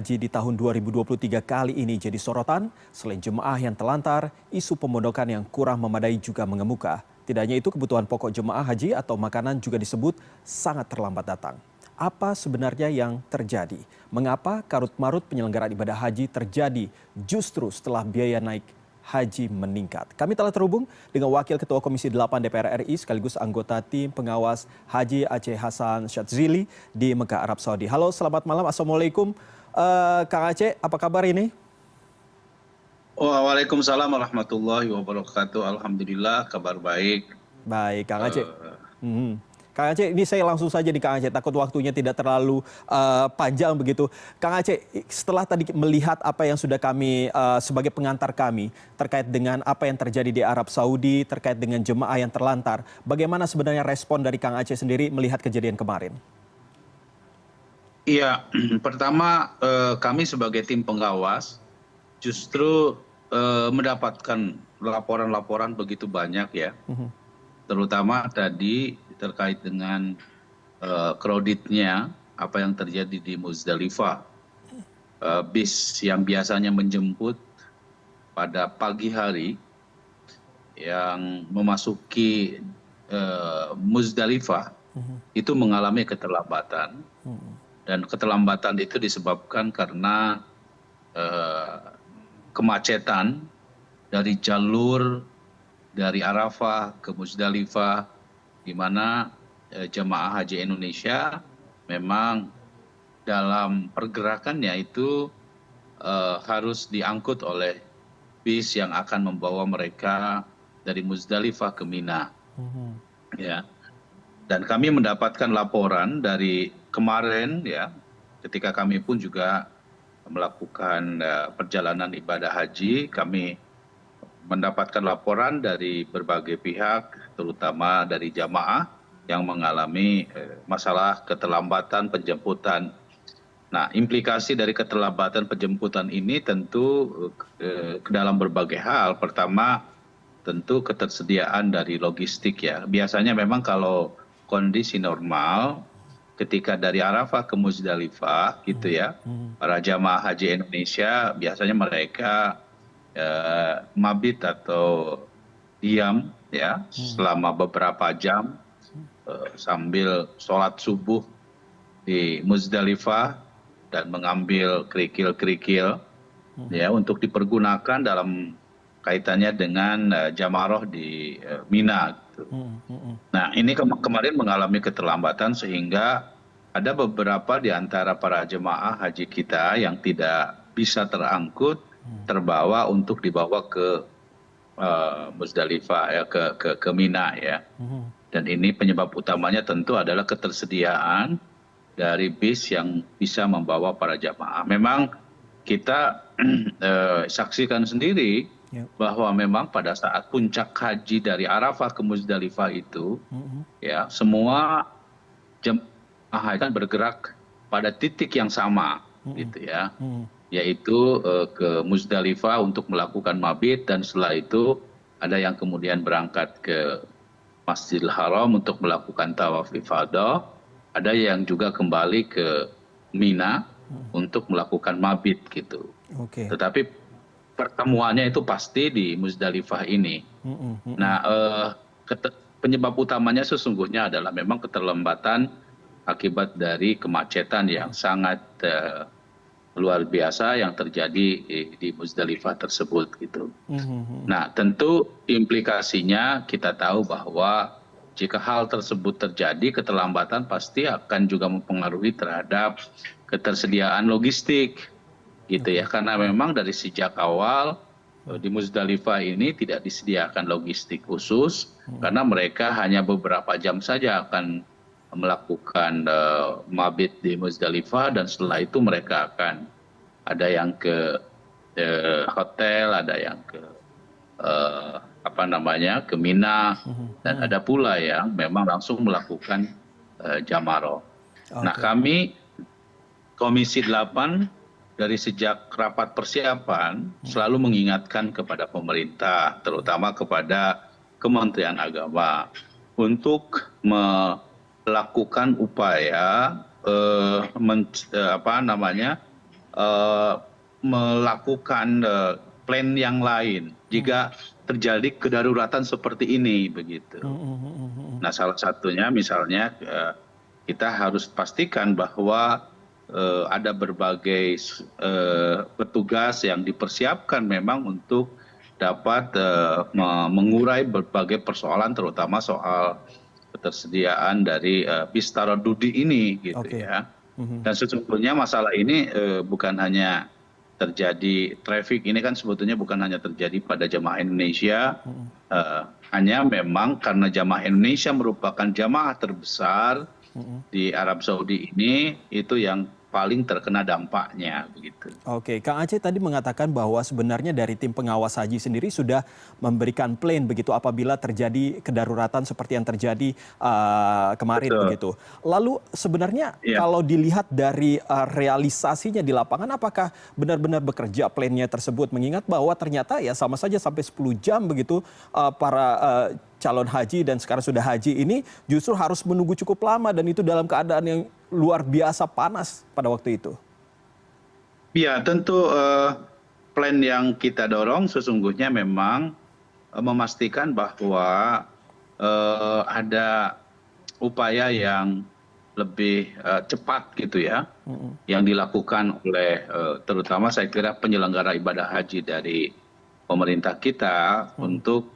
haji di tahun 2023 kali ini jadi sorotan. Selain jemaah yang terlantar, isu pemondokan yang kurang memadai juga mengemuka. Tidak hanya itu, kebutuhan pokok jemaah haji atau makanan juga disebut sangat terlambat datang. Apa sebenarnya yang terjadi? Mengapa karut-marut penyelenggaraan ibadah haji terjadi justru setelah biaya naik haji meningkat? Kami telah terhubung dengan Wakil Ketua Komisi 8 DPR RI sekaligus anggota tim pengawas Haji Aceh Hasan Syadzili di Mekah, Arab Saudi. Halo, selamat malam. Assalamualaikum, Kang Aceh. Apa kabar ini? Waalaikumsalam warahmatullahi wabarakatuh. Alhamdulillah, kabar baik. Baik, Kang Aceh. Kang Aceh, ini saya langsung saja nih Kang Aceh, takut waktunya tidak terlalu panjang begitu. Kang Aceh, setelah tadi melihat apa yang sudah kami sebagai pengantar kami terkait dengan apa yang terjadi di Arab Saudi, terkait dengan jemaah yang terlantar, bagaimana sebenarnya respon dari Kang Aceh sendiri melihat kejadian kemarin? Iya, pertama kami sebagai tim pengawas justru mendapatkan laporan-laporan begitu banyak ya, terutama tadi terkait dengan kreditnya apa yang terjadi di Muzdalifah. Bis yang biasanya menjemput pada pagi hari yang memasuki Muzdalifah itu mengalami keterlambatan, dan keterlambatan itu disebabkan karena kemacetan dari jalur dari Arafah ke Muzdalifah, di mana jemaah haji Indonesia memang dalam pergerakannya itu harus diangkut oleh bis yang akan membawa mereka dari Muzdalifah ke Mina. Ya. Dan kami mendapatkan laporan dari kemarin ya, ketika kami pun juga melakukan perjalanan ibadah haji, kami mendapatkan laporan dari berbagai pihak, terutama dari jamaah yang mengalami masalah keterlambatan penjemputan. Nah, implikasi dari keterlambatan penjemputan ini tentu ke dalam berbagai hal. Pertama, tentu ketersediaan dari logistik ya. Biasanya memang kalau kondisi normal, ketika dari Arafah ke Muzdalifah gitu ya, para jamaah haji Indonesia biasanya mereka mabit atau diam ya selama beberapa jam sambil sholat subuh di Muzdalifah dan mengambil kerikil-kerikil ya untuk dipergunakan dalam kaitannya dengan jamaroh di Mina. Nah, ini kemarin mengalami keterlambatan sehingga ada beberapa di antara para jemaah haji kita yang tidak bisa terangkut, terbawa untuk dibawa ke Muzdalifah ya, ke Mina ya. Dan ini penyebab utamanya tentu adalah ketersediaan dari bis yang bisa membawa para jemaah. Memang kita saksikan sendiri bahwa memang pada saat puncak haji dari Arafah ke Muzdalifah itu ya, semua jemaah haji bergerak pada titik yang sama gitu ya, yaitu ke Muzdalifah untuk melakukan mabit, dan setelah itu ada yang kemudian berangkat ke Masjidil Haram untuk melakukan tawaf ifadah, ada yang juga kembali ke Mina untuk melakukan mabit gitu. Tetapi pertemuannya itu pasti di Muzdalifah ini. Nah, penyebab utamanya sesungguhnya adalah memang keterlambatan akibat dari kemacetan yang sangat luar biasa yang terjadi di Muzdalifah tersebut gitu. Nah, tentu implikasinya kita tahu bahwa jika hal tersebut terjadi, keterlambatan pasti akan juga mempengaruhi terhadap ketersediaan logistik gitu ya, karena memang dari sejak awal di Muzdalifah ini tidak disediakan logistik khusus, karena mereka hanya beberapa jam saja akan melakukan mabit di Muzdalifah, dan setelah itu mereka akan ada yang ke hotel, ada yang ke ke Mina, dan ada pula yang memang langsung melakukan jamaroh. Nah, kami Komisi 8 dari sejak rapat persiapan selalu mengingatkan kepada pemerintah, terutama kepada Kementerian Agama, untuk melakukan upaya eh, melakukan plan yang lain jika terjadi kedaruratan seperti ini begitu. Nah, salah satunya misalnya kita harus pastikan bahwa ada berbagai petugas yang dipersiapkan memang untuk dapat mengurai berbagai persoalan, terutama soal ketersediaan dari bis tarodudi ini gitu Oke. ya. Dan sesungguhnya masalah ini bukan hanya terjadi traffic, ini kan sebetulnya bukan hanya terjadi pada jamaah Indonesia, hanya memang karena jamaah Indonesia merupakan jamaah terbesar di Arab Saudi ini, itu yang paling terkena dampaknya begitu. Oke, Kang Aceh tadi mengatakan bahwa sebenarnya dari tim pengawas haji sendiri sudah memberikan plan begitu apabila terjadi kedaruratan seperti yang terjadi kemarin Betul. begitu. Lalu sebenarnya Ya. kalau dilihat dari realisasinya di lapangan, apakah benar-benar bekerja plannya tersebut? Mengingat bahwa ternyata ya sama saja sampai 10 jam begitu para calon haji dan sekarang sudah haji ini justru harus menunggu cukup lama dan itu dalam keadaan yang luar biasa panas pada waktu itu. Ya, tentu plan yang kita dorong sesungguhnya memang memastikan bahwa ada upaya yang lebih cepat gitu ya, yang dilakukan oleh terutama saya kira penyelenggara ibadah haji dari pemerintah kita untuk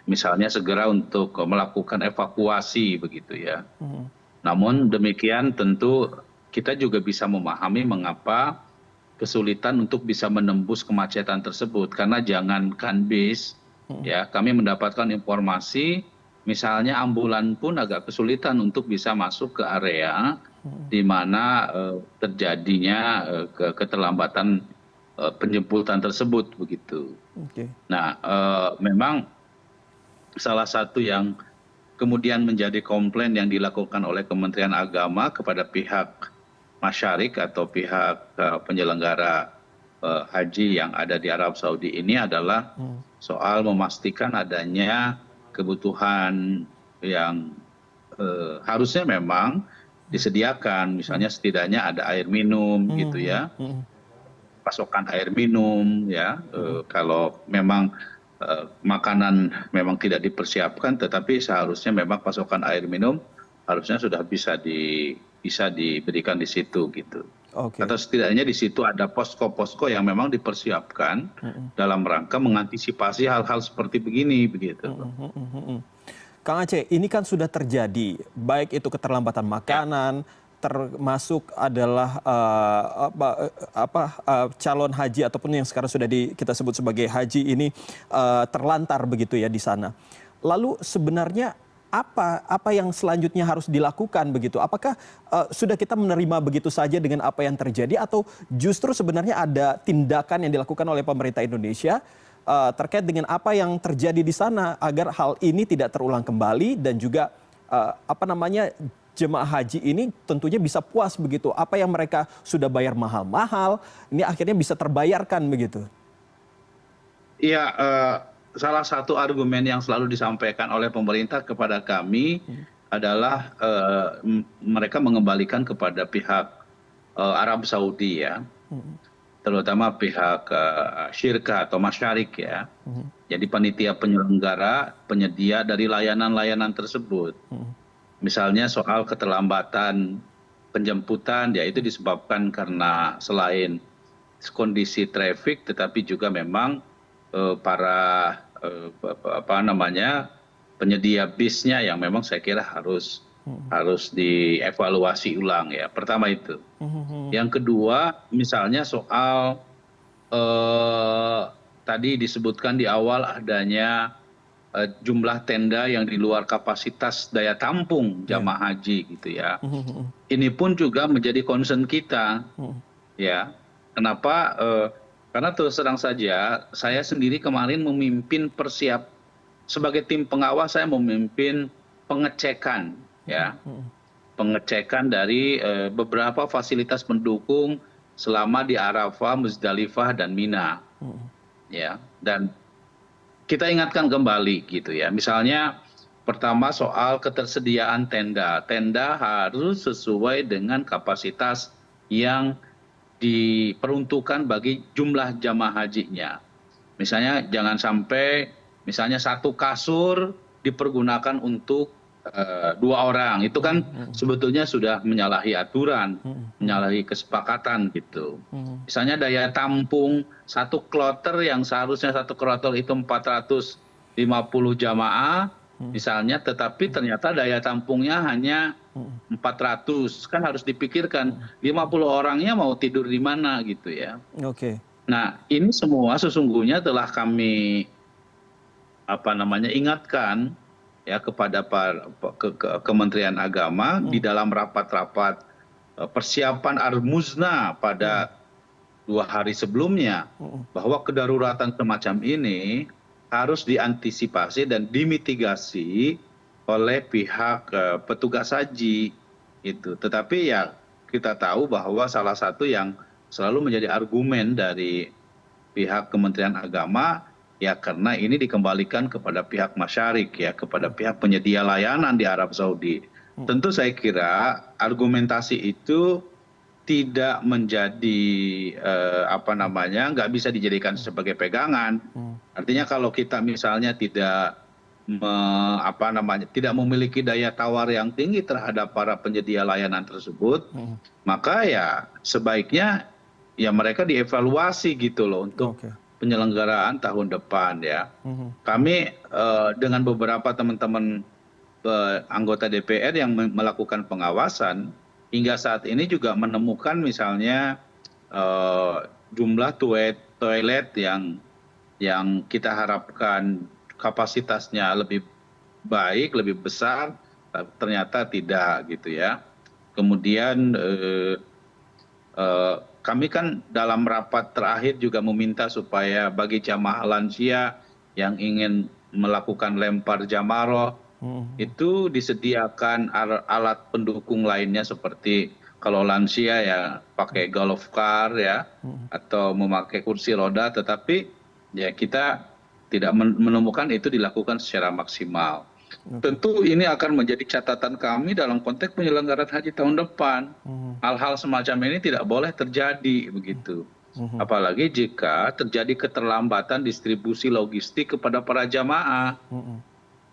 misalnya segera untuk melakukan evakuasi begitu ya. Namun demikian tentu kita juga bisa memahami mengapa kesulitan untuk bisa menembus kemacetan tersebut, karena jangankan bis ya, kami mendapatkan informasi misalnya ambulan pun agak kesulitan untuk bisa masuk ke area di mana terjadinya keterlambatan penjemputan tersebut begitu. Oke. Nah, memang salah satu yang kemudian menjadi komplain yang dilakukan oleh Kementerian Agama kepada pihak masyarik atau pihak penyelenggara haji yang ada di Arab Saudi ini adalah soal memastikan adanya kebutuhan yang harusnya memang disediakan, misalnya setidaknya ada air minum gitu ya, pasokan air minum ya, kalau memang makanan memang tidak dipersiapkan, tetapi seharusnya memang pasokan air minum harusnya sudah bisa diberikan di situ gitu. Oke. Atau setidaknya di situ ada posko-posko yang memang dipersiapkan dalam rangka mengantisipasi hal-hal seperti begini begitu. Kang Aceh, ini kan sudah terjadi, baik itu keterlambatan makanan, termasuk adalah calon haji ataupun yang sekarang sudah kita sebut sebagai haji ini terlantar begitu ya di sana. Lalu sebenarnya apa yang selanjutnya harus dilakukan begitu? Apakah sudah kita menerima begitu saja dengan apa yang terjadi atau justru sebenarnya ada tindakan yang dilakukan oleh pemerintah Indonesia terkait dengan apa yang terjadi di sana agar hal ini tidak terulang kembali dan juga jemaah haji ini tentunya bisa puas begitu. Apa yang mereka sudah bayar mahal-mahal, ini akhirnya bisa terbayarkan begitu. Iya, salah satu argumen yang selalu disampaikan oleh pemerintah kepada kami adalah mereka mengembalikan kepada pihak Arab Saudi ya, terutama pihak syirkah atau masyarik ya. Jadi panitia penyelenggara, penyedia dari layanan-layanan tersebut. Misalnya soal keterlambatan penjemputan, ya itu disebabkan karena selain kondisi traffic, tetapi juga memang para penyedia bisnya yang memang saya kira harus dievaluasi ulang ya. Pertama itu. Yang kedua, misalnya soal tadi disebutkan di awal adanya jumlah tenda yang di luar kapasitas daya tampung jamaah haji gitu ya. Ini pun juga menjadi concern kita ya. Kenapa? Karena terus terang saja saya sendiri kemarin memimpin sebagai tim pengawas, saya memimpin pengecekan ya. Pengecekan dari beberapa fasilitas pendukung selama di Arafah, Muzdalifah dan Mina. Ya, dan kita ingatkan kembali gitu ya. Misalnya pertama soal ketersediaan tenda. Tenda harus sesuai dengan kapasitas yang diperuntukkan bagi jumlah jamaah hajinya. Misalnya jangan sampai misalnya satu kasur dipergunakan untuk 2 orang. Itu kan sebetulnya sudah menyalahi aturan, menyalahi kesepakatan gitu. Misalnya daya tampung satu kloter yang seharusnya satu kloter itu 450 jamaah, misalnya, tetapi ternyata daya tampungnya hanya 400, kan harus dipikirkan 50 orangnya mau tidur di mana gitu ya. Oke. Nah, ini semua sesungguhnya telah kami ingatkan ya kepada Kementerian Agama di dalam rapat-rapat persiapan Armusna pada 2 hari sebelumnya, bahwa kedaruratan semacam ini harus diantisipasi dan dimitigasi oleh pihak petugas haji itu. Tetapi ya kita tahu bahwa salah satu yang selalu menjadi argumen dari pihak Kementerian Agama ya karena ini dikembalikan kepada pihak masyarik ya, kepada pihak penyedia layanan di Arab Saudi. Tentu saya kira argumentasi itu tidak menjadi nggak bisa dijadikan sebagai pegangan. Artinya kalau kita misalnya tidak tidak memiliki daya tawar yang tinggi terhadap para penyedia layanan tersebut, maka ya sebaiknya ya mereka dievaluasi gitu loh untuk penyelenggaraan tahun depan ya. Kami dengan beberapa teman-teman anggota DPR yang melakukan pengawasan hingga saat ini juga menemukan misalnya jumlah toilet yang kita harapkan kapasitasnya lebih baik, lebih besar, ternyata tidak gitu ya. Kemudian kami kan dalam rapat terakhir juga meminta supaya bagi jamaah lansia yang ingin melakukan lempar jamaroh itu disediakan alat pendukung lainnya, seperti kalau lansia ya pakai golf car ya atau memakai kursi roda, tetapi ya kita tidak menemukan itu dilakukan secara maksimal. Tentu ini akan menjadi catatan kami dalam konteks penyelenggaraan haji tahun depan. Hal-hal semacam ini tidak boleh terjadi begitu. Apalagi jika terjadi keterlambatan distribusi logistik kepada para jamaah.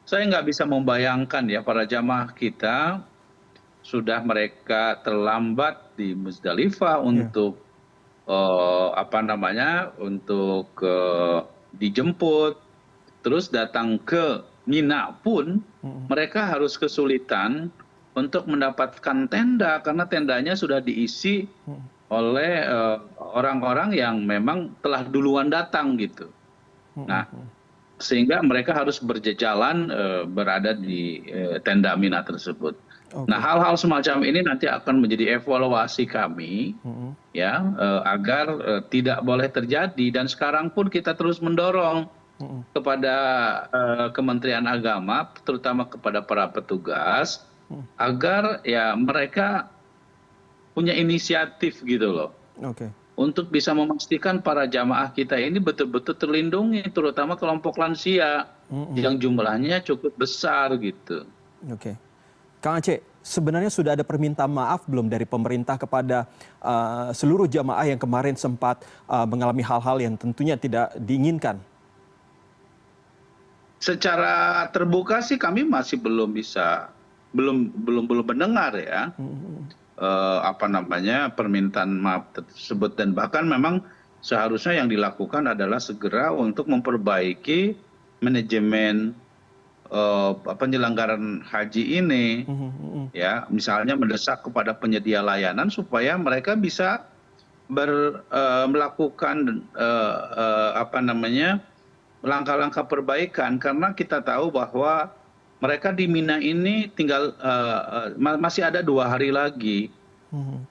Saya nggak bisa membayangkan ya para jamaah kita sudah mereka terlambat di Musdalifah untuk untuk dijemput, terus datang ke Mina pun mereka harus kesulitan untuk mendapatkan tenda karena tendanya sudah diisi oleh orang-orang yang memang telah duluan datang gitu. Nah, sehingga mereka harus berjejalan berada di tenda Mina tersebut. Nah, hal-hal semacam ini nanti akan menjadi evaluasi kami ya agar tidak boleh terjadi, dan sekarang pun kita terus mendorong kepada Kementerian Agama, terutama kepada para petugas, agar ya mereka punya inisiatif gitu loh, untuk bisa memastikan para jamaah kita ini betul-betul terlindungi, terutama kelompok lansia yang jumlahnya cukup besar gitu. Kang Aceh, sebenarnya sudah ada permintaan maaf belum dari pemerintah kepada seluruh jamaah yang kemarin sempat mengalami hal-hal yang tentunya tidak diinginkan? Secara terbuka sih kami masih belum mendengar ya permintaan maaf tersebut, dan bahkan memang seharusnya yang dilakukan adalah segera untuk memperbaiki manajemen penyelenggaraan haji ini ya, misalnya mendesak kepada penyedia layanan supaya mereka bisa melakukan langkah-langkah perbaikan, karena kita tahu bahwa mereka di Mina ini tinggal masih ada 2 hari lagi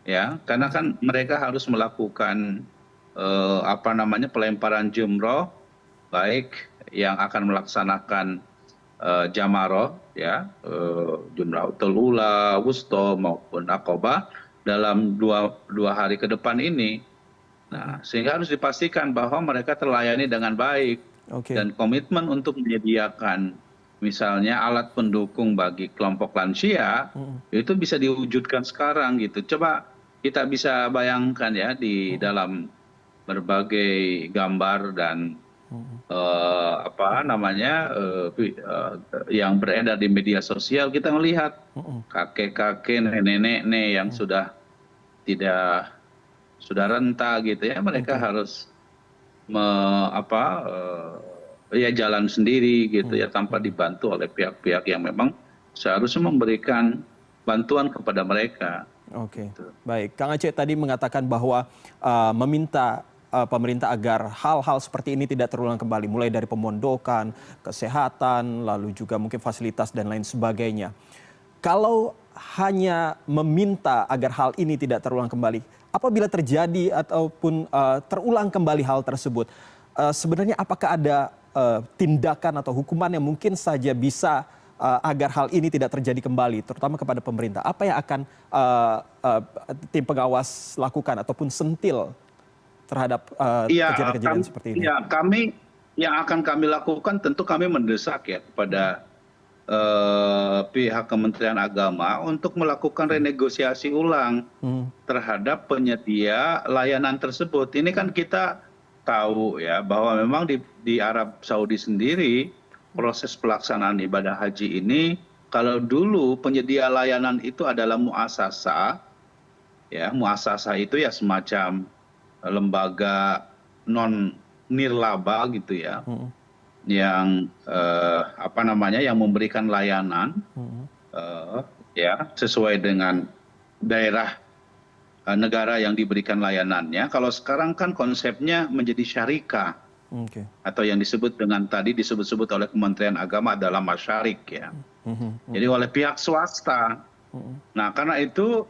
ya, karena kan mereka harus melakukan pelemparan jumroh, baik yang akan melaksanakan jamaroh ya, Jumratul Ula, Wusto maupun Aqobah dalam 2 hari ke depan ini. Nah, sehingga harus dipastikan bahwa mereka terlayani dengan baik. Dan komitmen untuk menyediakan misalnya alat pendukung bagi kelompok lansia itu bisa diwujudkan sekarang gitu. Coba kita bisa bayangkan ya di dalam berbagai gambar dan apa namanya yang beredar di media sosial, kita melihat kakek-kakek, nenek-nenek yang tidak sudah renta gitu ya, mereka harus ya jalan sendiri gitu ya, tanpa dibantu oleh pihak-pihak yang memang seharusnya memberikan bantuan kepada mereka. Oke, baik. Kang Aceh tadi mengatakan bahwa meminta pemerintah agar hal-hal seperti ini tidak terulang kembali, mulai dari pemondokan, kesehatan, lalu juga mungkin fasilitas dan lain sebagainya. Kalau hanya meminta agar hal ini tidak terulang kembali, apabila terjadi ataupun terulang kembali hal tersebut, sebenarnya apakah ada tindakan atau hukuman yang mungkin saja bisa agar hal ini tidak terjadi kembali, terutama kepada pemerintah? Apa yang akan tim pengawas lakukan ataupun sentil terhadap kejadian-kejadian seperti ini? Ya, yang akan kami lakukan tentu kami mendesak ya kepada pihak Kementerian Agama untuk melakukan renegosiasi ulang terhadap penyedia layanan tersebut. Ini kan kita tahu ya bahwa memang di Arab Saudi sendiri proses pelaksanaan ibadah haji ini, kalau dulu penyedia layanan itu adalah muasasah, ya muasasah itu ya semacam lembaga non nirlaba gitu ya, yang apa namanya, yang memberikan layanan ya sesuai dengan daerah negara yang diberikan layanannya. Kalau sekarang kan konsepnya menjadi syarikah. Atau yang disebut dengan tadi disebut-sebut oleh Kementerian Agama adalah masyarik ya. Jadi oleh pihak swasta. Nah, karena itu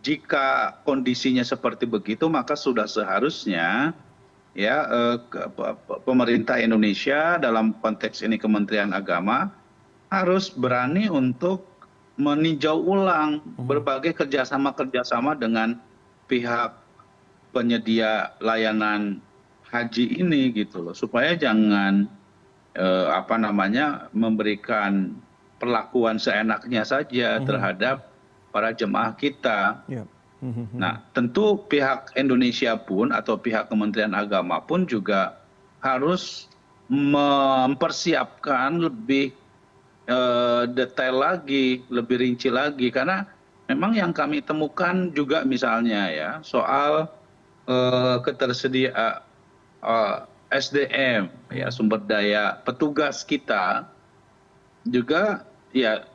jika kondisinya seperti begitu, maka sudah seharusnya ya pemerintah Indonesia, dalam konteks ini Kementerian Agama, harus berani untuk meninjau ulang berbagai kerjasama dengan pihak penyedia layanan haji ini gitu loh, supaya jangan apa namanya memberikan perlakuan seenaknya saja terhadap para jemaah kita. Nah, tentu pihak Indonesia pun atau pihak Kementerian Agama pun juga harus mempersiapkan lebih detail lagi, lebih rinci lagi, karena memang yang kami temukan juga misalnya ya soal ketersediaan SDM ya, sumber daya petugas kita juga ya,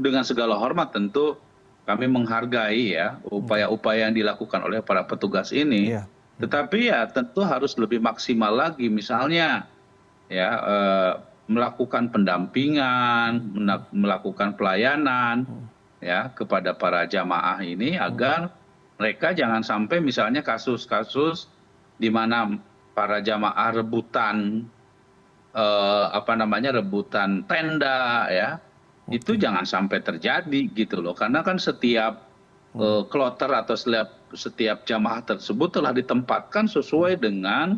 dengan segala hormat tentu kami menghargai ya upaya-upaya yang dilakukan oleh para petugas ini, tetapi ya tentu harus lebih maksimal lagi, misalnya ya melakukan pendampingan, melakukan pelayanan ya kepada para jamaah ini, agar mereka jangan sampai misalnya kasus-kasus di mana para jamaah rebutan apa namanya, rebutan tenda ya, itu jangan sampai terjadi gitu loh, karena kan setiap kloter atau setiap jamaah tersebut telah ditempatkan sesuai dengan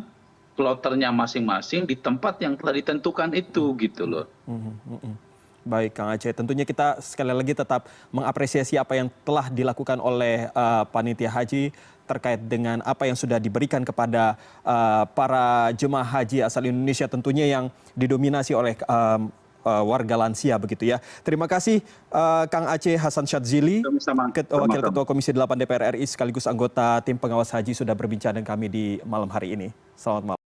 kloternya masing-masing di tempat yang telah ditentukan itu gitu loh. Baik Kang Aceh, tentunya kita sekali lagi tetap mengapresiasi apa yang telah dilakukan oleh panitia haji terkait dengan apa yang sudah diberikan kepada para jemaah haji asal Indonesia, tentunya yang didominasi oleh warga lansia begitu ya. Terima kasih Kang Aceh Hasan Syadzili, Wakil Ketua Komisi 8 DPR RI sekaligus anggota tim pengawas haji, sudah berbincang dengan kami di malam hari ini. Selamat malam.